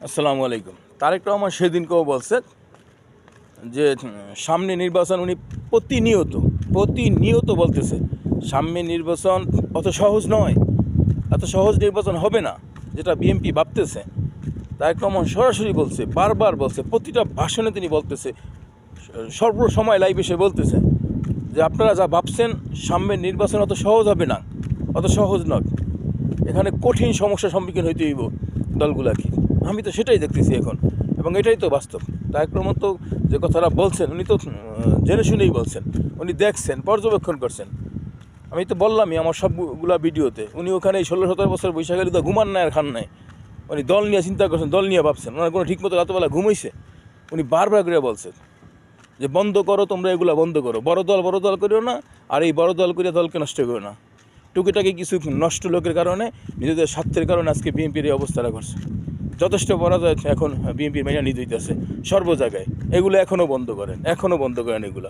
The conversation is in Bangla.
আসসালামু আলাইকুম। তারেক রহমান সেদিনকেও বলছে যে সামনে নির্বাচন উনি প্রতিনিয়ত বলতেছে সামনে নির্বাচন অত সহজ নয়, এত সহজ নির্বাচন হবে না যেটা বিএনপি ভাবতেছে। তারেক রহমান সরাসরি বলছে, বারবার বলছে, প্রতিটা ভাষণে তিনি বলতেছে, সর্বসময় লাইভ এসে বলতেছে যে আপনারা যা ভাবছেন সামনের নির্বাচন অত সহজ হবে না, অত সহজ নয়, এখানে কঠিন সমস্যার সম্মুখীন হইতে হইব দলগুলাকে। আমি তো সেটাই দেখতেছি এখন, এবং এটাই তো বাস্তব। তারেক রহমান তো যে কথাটা বলছেন উনি তো জেনে শুনেই বলছেন, উনি দেখছেন, পর্যবেক্ষণ করছেন। আমি তো বললামই আমার সবগুলা ভিডিওতে, উনি ওখানে 16-17 বছর বৈশাখের তো ঘুমান নাই আর খান নাই। উনি দল নিয়ে চিন্তা করছেন, দল নিয়ে ভাবছেন, ওনার কোনো ঠিকমতো রাতবেলা ঘুমাইছে? উনি বারবার করে বলছেন যে বন্ধ করো, তোমরা এগুলো বন্ধ করো, বড় দল করিও না, আর এই বড় দল করে দলকে নষ্ট করো না। টুকিটাকি কিছু নষ্ট লোকের কারণে, নিজেদের স্বার্থের কারণে আজকে বিএনপির এই অবস্থাটা করছে। যথেষ্ট পরাজয় এখন বিএনপির মেনে নিতে হইতেছে সর্ব জায়গায়। এগুলো এখনও বন্ধ করেন এগুলো।